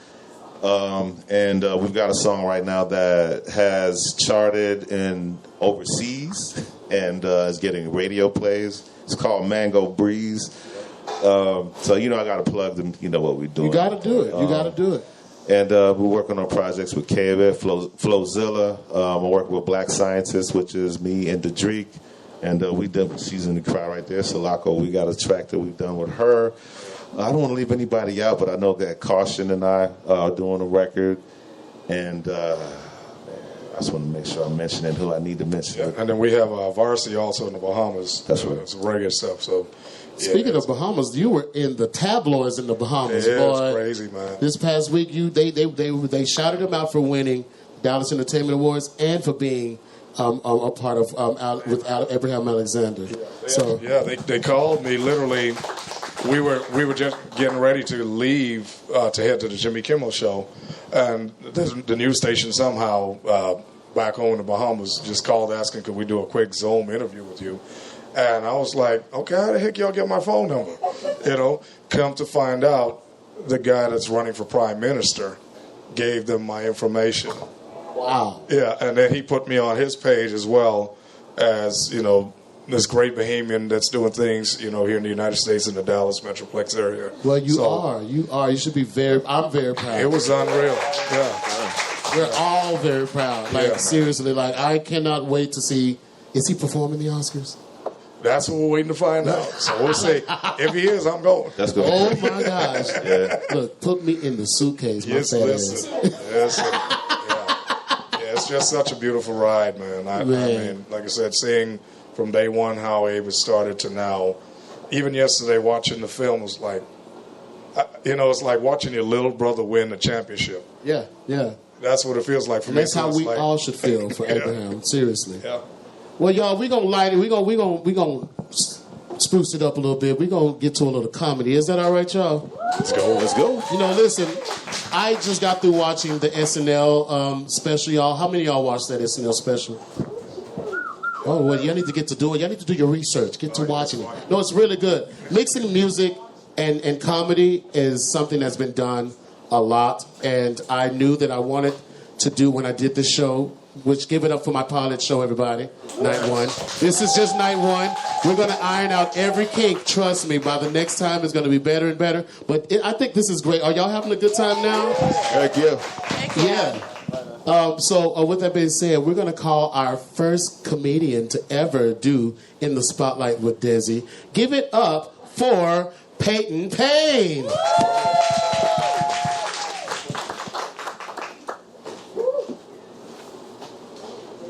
And we've got a song right now that has charted in overseas and is getting radio plays. It's called Mango Breeze. So, I got to plug them. You know what we're doing. You got to do it. You got to do it. And we're working on projects with K-Vet, Flowzilla. I'm working with Black Scientists, which is me and Dedrick. And we did She's in the Crowd right there. Salako, we got a track that we've done with her. I don't want to leave anybody out, but I know that Caution and I are doing a record. And I just want to make sure I'm mentioning who I need to mention. Yeah, and then we have Varsity also in the Bahamas. That's right. It's reggae stuff. So, speaking of Bahamas, you were in the tabloids in the Bahamas. Yeah, boy. it's crazy, man. This past week, they shouted him out for winning Dallas Entertainment Awards and for being a part of with Abraham Alexander. So they called me literally. We were just getting ready to leave to head to the Jimmy Kimmel show, and the news station somehow back home in the Bahamas just called asking could we do a quick Zoom interview with you, and I was like, okay, how the heck y'all get my phone number? Come to find out, the guy that's running for prime minister gave them my information. Wow. Yeah, and then he put me on his page as well as, this great Bahamian that's doing things, here in the United States in the Dallas Metroplex area. Well, you are. You should be I'm very proud. It was unreal. Yeah. We're all very proud. Seriously, I cannot wait to see, is he performing the Oscars? That's what we're waiting to find out. So we'll see. If he is, I'm going. That's good. Oh, my gosh. Yeah. Look, put me in the suitcase, my Yes, fat listen. Yes, sir. Yeah, it's just such a beautiful ride, man. I mean, like I said, seeing from day one how Abe was started to now. Even yesterday, watching the film was like, it's like watching your little brother win the championship. Yeah. That's what it feels like for me. That's how we all should feel for Abraham. Seriously. Yeah. Well, y'all, we gonna light it. We gonna spruce it up a little bit. We gonna get to a little comedy. Is that all right, y'all? Let's go. Listen. I just got through watching the SNL special, y'all. How many of y'all watched that SNL special? Oh, well, y'all need to get to do it. Y'all need to do your research. Get to watching it. No, it's really good. Mixing music and comedy is something that's been done a lot, and I knew that I wanted to do when I did this show, which give it up for my pilot show, everybody. Night one. This is just night one. We're going to iron out every kink. Trust me, by the next time it's going to be better and better. But I think this is great. Are y'all having a good time now? Heck yeah. Yeah. So with that being said, we're going to call our first comedian to ever do In the Spotlight with Dezi. Give it up for Payton Payne.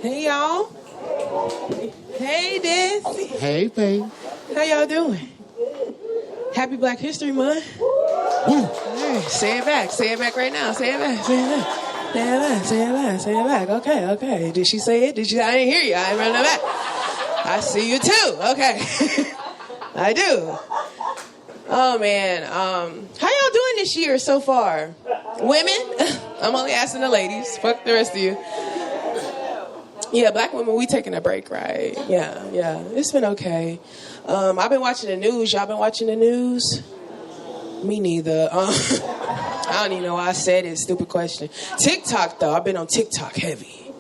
Hey, y'all. Hey, Dezi. Hey, Payne. How y'all doing? Happy Black History Month. Hey, say it back. Say it back right now. Say it back. Say it back. Say it back. Say it back. Say it back. Okay, okay. Did she say it? Did she? I didn't hear you. I didn't run it back. I see you too. Okay. I do. Oh, man. How y'all doing this year so far? Women? I'm only asking the ladies. Fuck the rest of you. Yeah, black women, we taking a break, right? Yeah. It's been okay. I've been watching the news. Y'all been watching the news? Me neither. I don't even know why I said it. Stupid question. TikTok, though. I've been on TikTok heavy.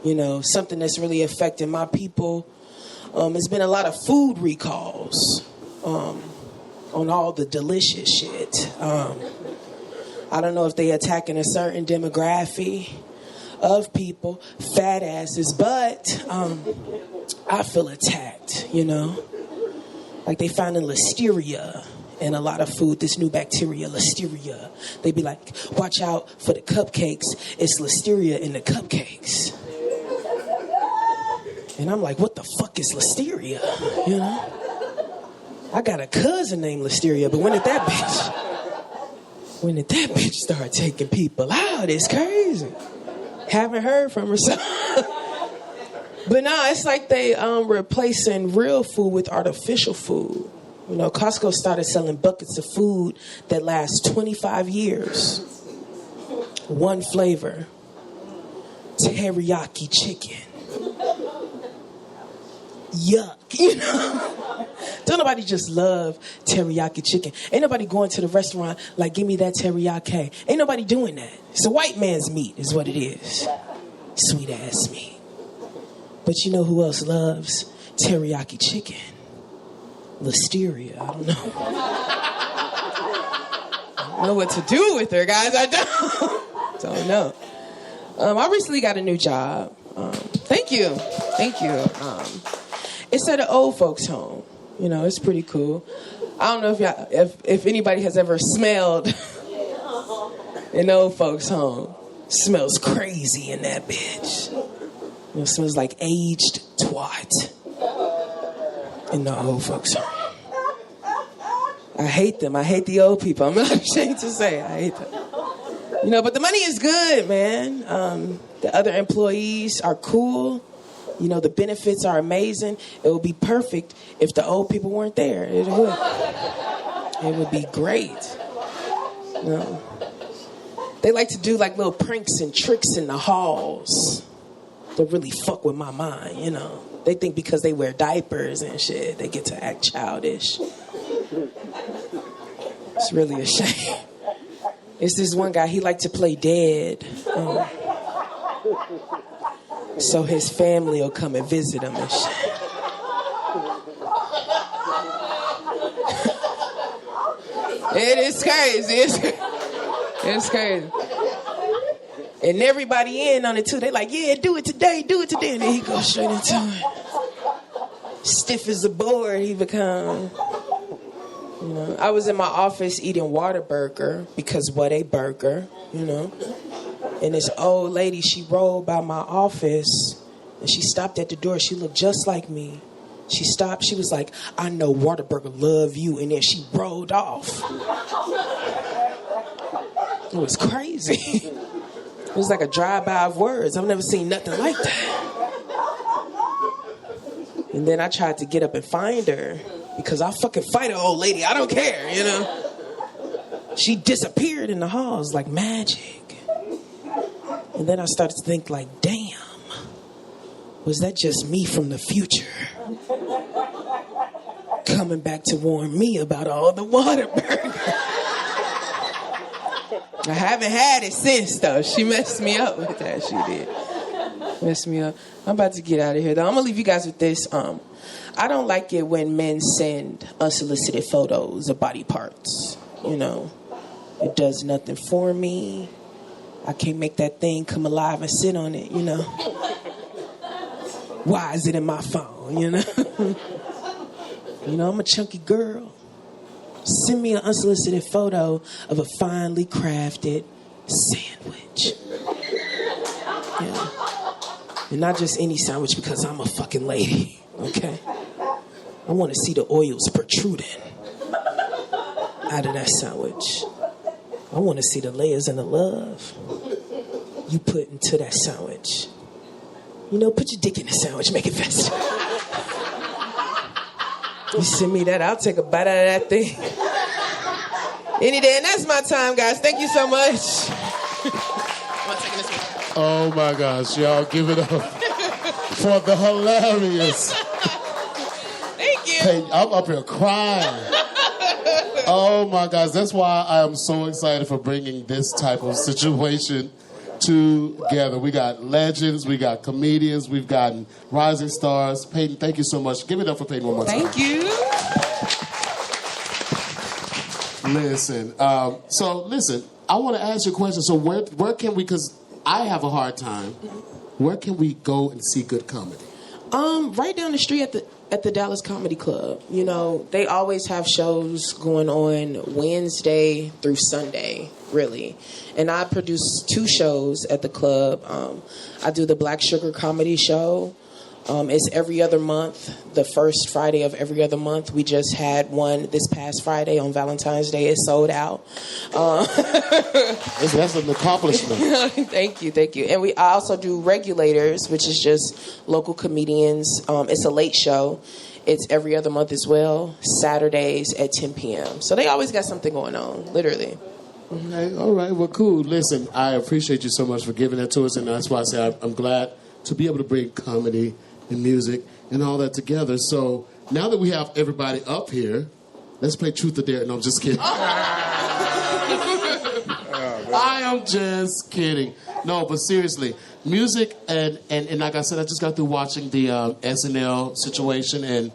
You know, something that's really affecting my people. There's been a lot of food recalls on all the delicious shit. I don't know if they attacking a certain demographic of people, fat asses, but I feel attacked, you know? Like they finding listeria in a lot of food, this new bacteria, listeria. They be like, watch out for the cupcakes. It's listeria in the cupcakes. And I'm like, what the fuck is listeria, you know? I got a cousin named Listeria, but when did that bitch start taking people out? It's crazy. Haven't heard from her. But no, it's like they replacing real food with artificial food. You know, Costco started selling buckets of food that lasts 25 years. One flavor. Teriyaki chicken. Yuck, you know? Don't nobody just love teriyaki chicken. Ain't nobody going to the restaurant like, give me that teriyaki. Ain't nobody doing that. It's a white man's meat is what it is. Sweet ass meat. But you know who else loves teriyaki chicken? Listeria. I don't know. I don't know what to do with her, guys. I don't know. I recently got a new job. Thank you. It's at an old folks home. You know, it's pretty cool. I don't know if anybody has ever smelled an old folks home. Smells crazy in that bitch. You know, it smells like aged twat in the old folks home. I hate them. I hate the old people. I'm not ashamed to say I hate them. You know, but the money is good, man. The other employees are cool. You know, the benefits are amazing. It would be perfect if the old people weren't there. It would be great. You know, they like to do like little pranks and tricks in the halls to really fuck with my mind, you know. They think because they wear diapers and shit, they get to act childish. It's really a shame. It's this one guy, he liked to play dead. So his family will come and visit him and shit. It is crazy. It's crazy. And everybody in on it too. They like, yeah, do it today. And then he goes straight into it. Stiff as a board he become. You know, I was in my office eating Whataburger because what a burger, you know. And this old lady, she rolled by my office and she stopped at the door. She looked just like me. She stopped. She was like, I know Whataburger love you. And then she rolled off. It was crazy. It was like a drive-by of words. I've never seen nothing like that. And then I tried to get up and find her because I'll fucking fight an old lady. I don't care, you know. She disappeared in the halls like magic. And then I started to think like, damn, was that just me from the future? Coming back to warn me about all the Whataburger. I haven't had it since, though. She messed me up with that. She did. Messed me up. I'm about to get out of here, though. I'm going to leave you guys with this. I don't like it when men send unsolicited photos of body parts. You know, it does nothing for me. I can't make that thing come alive and sit on it, you know. Why is it in my phone, you know? You know, I'm a chunky girl. Send me an unsolicited photo of a finely crafted sandwich. Yeah. And not just any sandwich because I'm a fucking lady, okay? I want to see the oils protruding out of that sandwich. I want to see the layers and the love you put into that sandwich. You know, put your dick in the sandwich, make it faster. You send me that, I'll take a bite out of that thing. Any day, and that's my time, guys. Thank you so much. Oh my gosh, y'all give it up for the hilarious. Thank you. Hey, I'm up here crying. Oh my gosh, that's why I am so excited for bringing this type of situation together. We got legends, we got comedians, we've gotten rising stars. Payton, thank you so much. Give it up for Payton one more time. Thank you. Listen, listen, I want to ask you a question. So where can we, because I have a hard time, where can we go and see good comedy? Right down the street at the Dallas Comedy Club. You know, they always have shows going on Wednesday through Sunday, really. And I produce 2 shows at the club. I do the Black Sugar Comedy Show. It's every other month, the first Friday of every other month. We just had one this past Friday on Valentine's Day. It sold out. That's an accomplishment. Thank you. And I also do Regulators, which is just local comedians. It's a late show. It's every other month as well, Saturdays at 10 p.m. So they always got something going on, literally. Okay, all right, well, cool. Listen, I appreciate you so much for giving that to us, and that's why I say I'm glad to be able to bring comedy and music and all that together. So now that we have everybody up here, let's play Truth or Dare. No, I'm just kidding. I am just kidding. No, but seriously, music and like I said, I just got through watching the SNL situation, and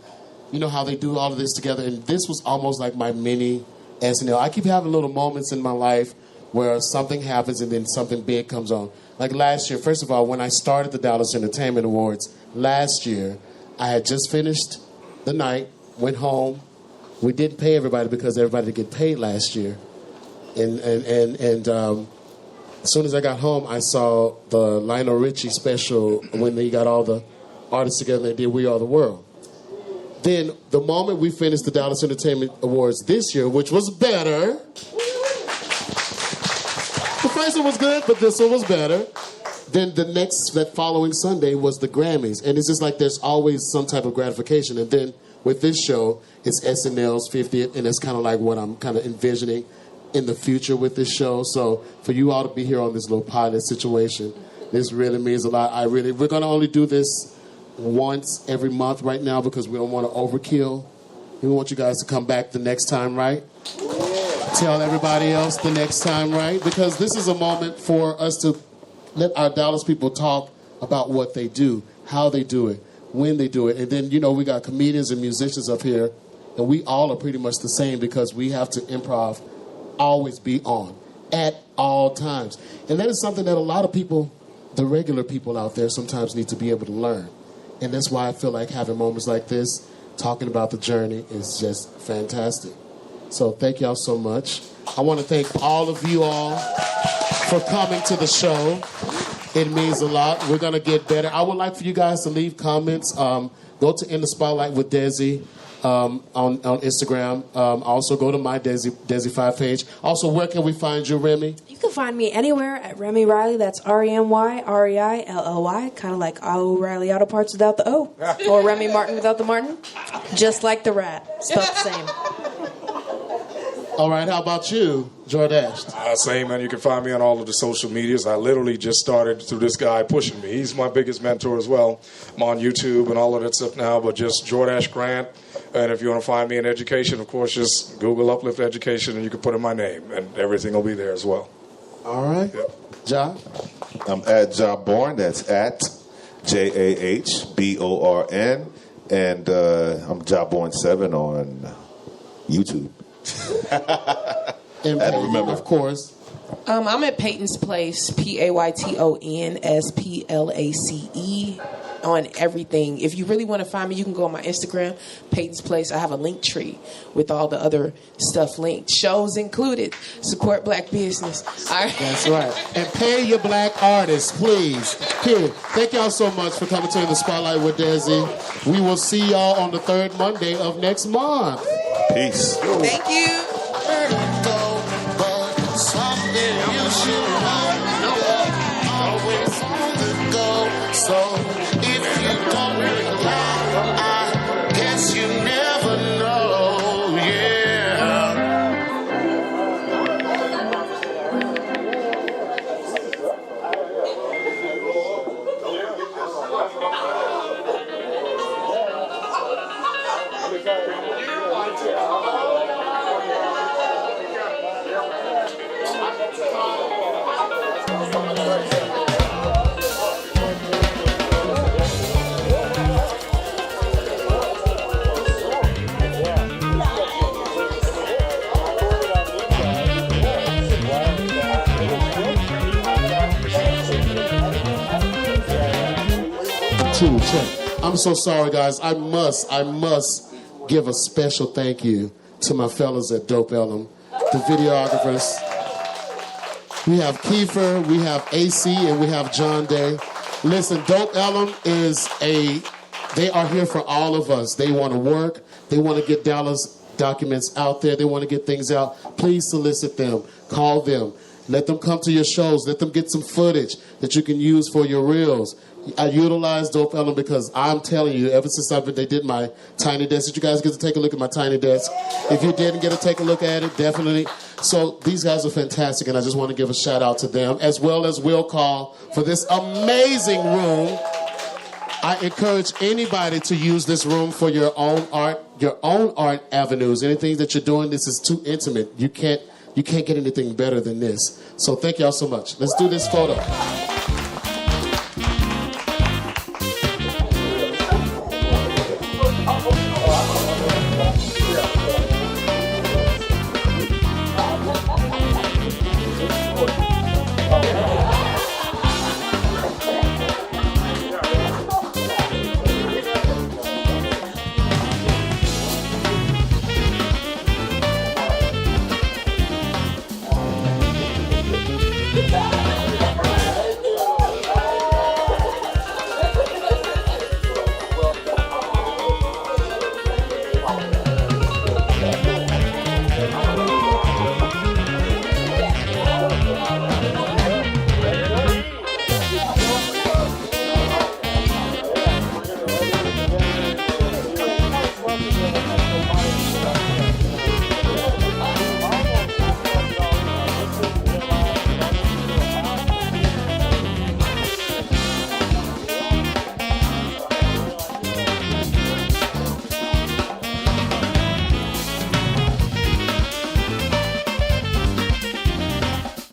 you know how they do all of this together, and this was almost like my mini SNL. I keep having little moments in my life where something happens and then something big comes on. Like last year, first of all, when I started the Dallas Entertainment Awards last year, I had just finished the night, went home. We didn't pay everybody because everybody didn't get paid last year. And as soon as I got home, I saw the Lionel Richie special when they got all the artists together and they did We Are the World. Then the moment we finished the Dallas Entertainment Awards this year, which was better. The first one was good, but this one was better. Then that following Sunday was the Grammys. And it's just like there's always some type of gratification. And then with this show, it's SNL's 50th, and it's kind of like what I'm kind of envisioning in the future with this show. So for you all to be here on this little pilot situation, this really means a lot. We're going to only do this once every month right now because we don't want to overkill. We want you guys to come back the next time, right? Tell everybody else the next time, right? Because this is a moment for us to let our Dallas people talk about what they do, how they do it, when they do it. And then, you know, we got comedians and musicians up here, and we all are pretty much the same because we have to improv always be on at all times. And that is something that a lot of people, the regular people out there, sometimes need to be able to learn. And that's why I feel like having moments like this, talking about the journey, is just fantastic. So thank y'all so much. I want to thank all of you all for coming to the show. It means a lot. We're going to get better. I would like for you guys to leave comments. Go to In the Spotlight with Dezi on Instagram. Also go to my Dezi 5 page. Also, where can we find you, Remy? You can find me anywhere at Remy Reilly. That's RemyReilly, kind of like O'Reilly Auto Parts without the O. Or Remy Martin without the Martin. Just like the rat. Spelled the same. All right, how about you, Jordache? Same, man. You can find me on all of the social medias. I literally just started through this guy pushing me. He's my biggest mentor as well. I'm on YouTube and all of that stuff now, but just Jordache Grant. And if you want to find me in education, of course, just Google Uplift Education and you can put in my name and everything will be there as well. All right. Yep. Ja? I'm at Jahborn. That's at JAHBORN. And I'm Jahborn7 on YouTube. And I had to remember. Of course, I'm at Payton's Place, PaytonSplace, on everything. If you really want to find me, you can go on my Instagram, Payton's Place. I have a link tree with all the other stuff linked. Shows included. Support black business. All right. That's right. And pay your black artists, please. Period. Thank y'all so much for coming to In the Spotlight with Dezi. We will see y'all on the third Monday of next month. Peace. Thank you. So if you don't reply, I guess you never know, yeah. 2, check. I'm so sorry, guys. I must give a special thank you to my fellas at Dope Ellum, the videographers. We have Kiefer, we have AC, and we have John Day. Listen, Dope Ellum they are here for all of us. They want to work. They want to get Dallas documents out there. They want to get things out. Please solicit them. Call them. Let them come to your shows. Let them get some footage that you can use for your reels. I utilize Dope Ellum because I'm telling you, ever since they did my tiny desk, did you guys get to take a look at my tiny desk? If you didn't get to take a look at it, definitely. So these guys are fantastic, and I just want to give a shout out to them, as well as Will Call for this amazing room. I encourage anybody to use this room for your own art avenues. Anything that you're doing, this is too intimate. You can't get anything better than this. So thank y'all so much. Let's do this photo.